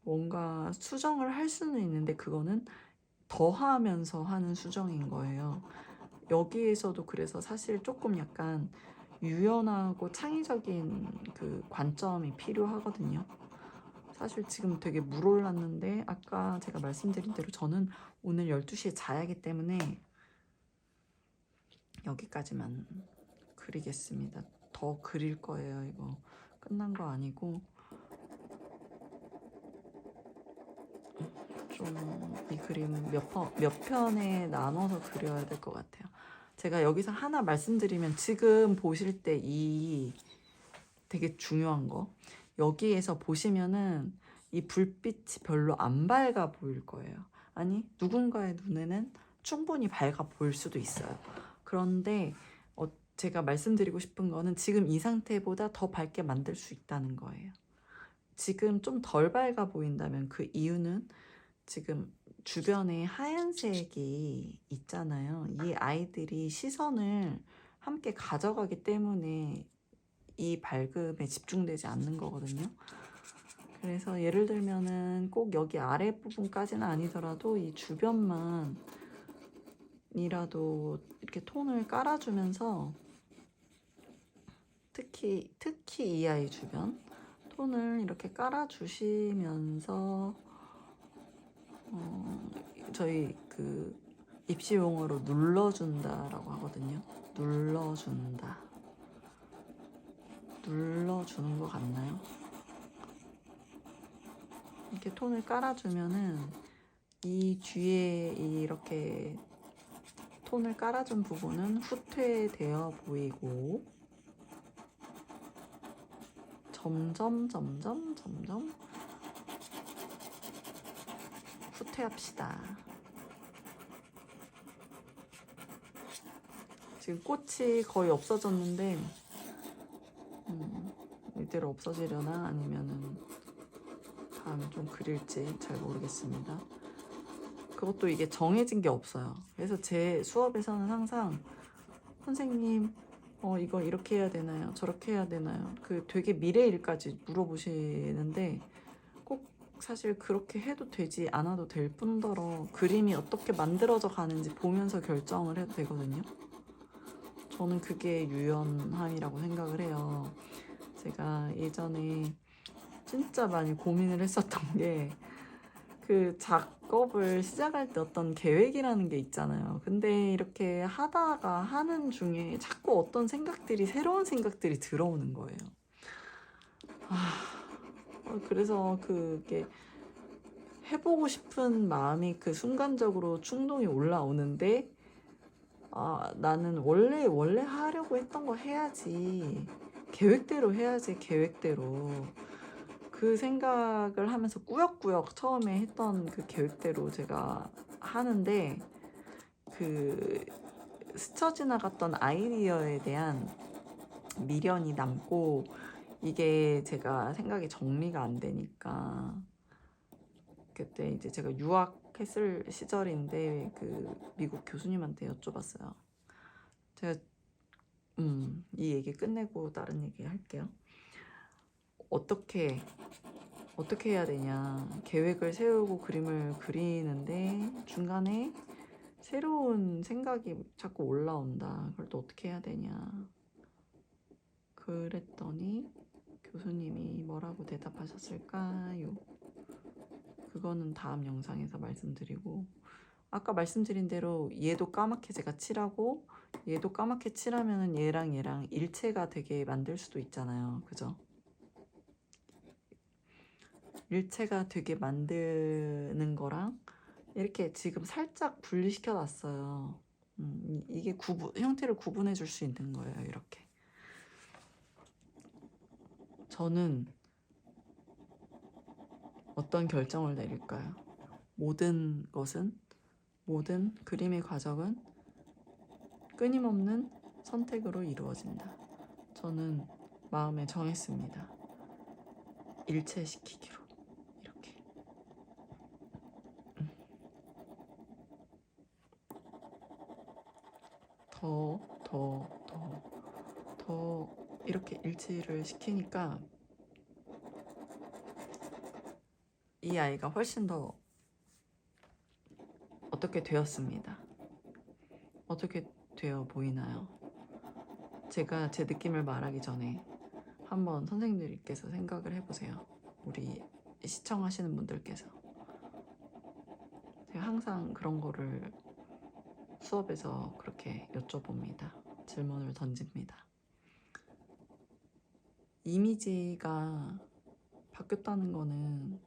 뭔가 수정을 할 수는 있는데 그거는 더하면서 하는 수정인 거예요. 여기에서도 그래서 사실 조금 약간 유연하고 창의적인 그 관점이 필요하거든요. 사실 지금 되게 물올랐는데 아까 제가 말씀드린 대로 저는 오늘 12시에 자야기 때문에 여기까지만 그리겠습니다. 더 그릴 거예요. 이거 끝난 거 아니고 좀 이 그림 몇 편에 나눠서 그려야 될 것 같아요. 제가 여기서 하나 말씀드리면 지금 보실 때 이 되게 중요한 거 여기에서 보시면은 이 불빛이 별로 안 밝아 보일 거예요. 아니 누군가의 눈에는 충분히 밝아 보일 수도 있어요. 그런데 제가 말씀드리고 싶은 거는 지금 이 상태보다 더 밝게 만들 수 있다는 거예요. 지금 좀 덜 밝아 보인다면 그 이유는 지금 주변에 하얀색이 있잖아요. 이 아이들이 시선을 함께 가져가기 때문에 이 밝음에 집중되지 않는 거거든요. 그래서 예를 들면은 꼭 여기 아래 부분까지는 아니더라도 이 주변만 이라도 이렇게 톤을 깔아주면서 특히 이 아이 주변 톤을 이렇게 깔아주시면서 저희 그 입시 용어로 눌러준다라고 하거든요. 눌러주는 것 같나요? 이렇게 톤을 깔아주면은 이 뒤에 이렇게 톤을 깔아준 부분은 후퇴되어 보이고 점점 후퇴합시다. 지금 꽃이 거의 없어졌는데 이대로 없어지려나 아니면은 다음에 좀 그릴지 잘 모르겠습니다. 그것도 이게 정해진 게 없어요. 그래서 제 수업에서는 항상 선생님 이거 이렇게 해야 되나요? 저렇게 해야 되나요? 그 되게 미래일까지 물어보시는데 꼭 사실 그렇게 해도 되지 않아도 될 뿐더러 그림이 어떻게 만들어져 가는지 보면서 결정을 해도 되거든요. 저는 그게 유연함이라고 생각을 해요. 제가 예전에 진짜 많이 고민을 했었던 게 그 작업을 시작할 때 어떤 계획이라는 게 있잖아요. 근데 이렇게 하다가 하는 중에 자꾸 어떤 새로운 생각들이 들어오는 거예요. 그래서 그게 해보고 싶은 마음이 그 순간적으로 충동이 올라오는데 나는 원래 하려고 했던 거 해야지. 계획대로 해야지, 계획대로. 그 생각을 하면서 꾸역꾸역 처음에 했던 그 계획대로 제가 하는데 그 스쳐 지나갔던 아이디어에 대한 미련이 남고 이게 제가 생각이 정리가 안 되니까 그때 이제 제가 유학했을 시절인데 그 미국 교수님한테 여쭤봤어요. 제가 이 얘기 끝내고 다른 얘기 할게요. 어떻게 해야 되냐. 계획을 세우고 그림을 그리는데 중간에 새로운 생각이 자꾸 올라온다. 그걸 또 어떻게 해야 되냐. 그랬더니 교수님이 뭐라고 대답하셨을까요? 그거는 다음 영상에서 말씀드리고, 아까 말씀드린 대로 얘도 까맣게 제가 칠하고 얘도 까맣게 칠하면은 얘랑 일체가 되게 만들 수도 있잖아요. 그죠? 일체가 되게 만드는 거랑 이렇게 지금 살짝 분리시켜 놨어요. 이게 형태를 구분해 줄 수 있는 거예요. 이렇게. 저는 어떤 결정을 내릴까요? 모든 그림의 과정은 끊임없는 선택으로 이루어진다. 저는 마음에 정했습니다. 일체시키기로. 이렇게. 더 이렇게 일치를 시키니까 이 아이가 훨씬 더 어떻게 되었습니다. 어떻게 되어 보이나요? 제가 제 느낌을 말하기 전에 한번 선생님들께서 생각을 해보세요. 우리 시청하시는 분들께서. 제가 항상 그런 거를 수업에서 그렇게 여쭤봅니다. 질문을 던집니다. 이미지가 바뀌었다는 거는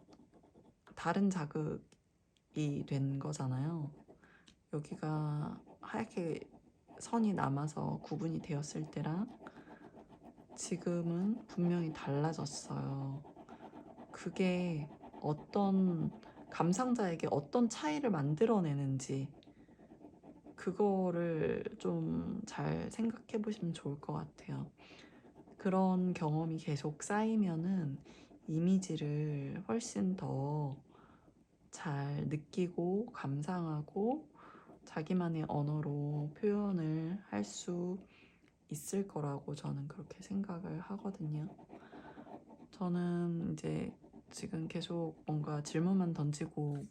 다른 자극이 된 거잖아요. 여기가 하얗게 선이 남아서 구분이 되었을 때랑 지금은 분명히 달라졌어요. 그게 어떤 감상자에게 어떤 차이를 만들어내는지 그거를 좀 잘 생각해 보시면 좋을 것 같아요. 그런 경험이 계속 쌓이면은 이미지를 훨씬 더 잘 느끼고 감상하고 자기만의 언어로 표현을 할 수 있을 거라고 저는 그렇게 생각을 하거든요. 저는 이제 지금 계속 뭔가 질문만 던지고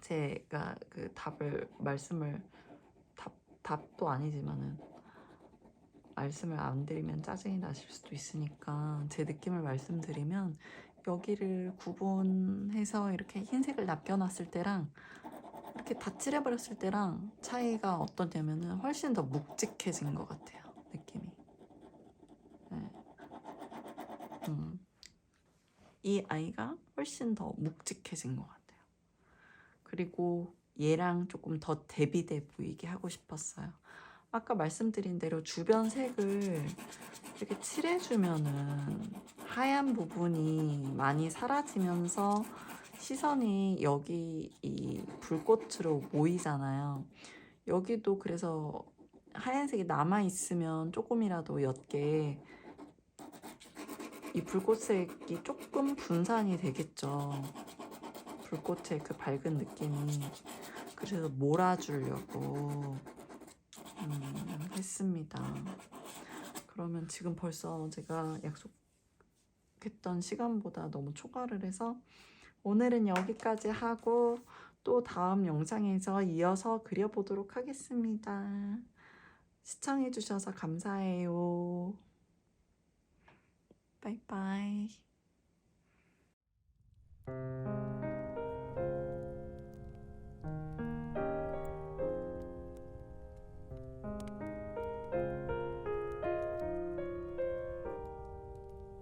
제가 그 답도 아니지만은 말씀을 안 드리면 짜증이 나실 수도 있으니까 제 느낌을 말씀드리면 여기를 구분해서 이렇게 흰색을 납겨놨을 때랑 이렇게 다 칠해버렸을 때랑 차이가 어떠냐면은 훨씬 더 묵직해진 것 같아요. 느낌이. 네. 이 아이가 훨씬 더 묵직해진 것 같아요. 그리고 얘랑 조금 더 대비돼 보이게 하고 싶었어요. 아까 말씀드린 대로 주변 색을 이렇게 칠해주면은 하얀 부분이 많이 사라지면서 시선이 여기 이 불꽃으로 모이잖아요. 여기도 그래서 하얀색이 남아있으면 조금이라도 옅게 이 불꽃색이 조금 분산이 되겠죠. 불꽃의 그 밝은 느낌이. 그래서 몰아주려고 했습니다. 그러면 지금 벌써 제가 약속했던 시간보다 너무 초과를 해서 오늘은 여기까지 하고 또 다음 영상에서 이어서 그려보도록 하겠습니다. 시청해주셔서 감사해요. 바이바이.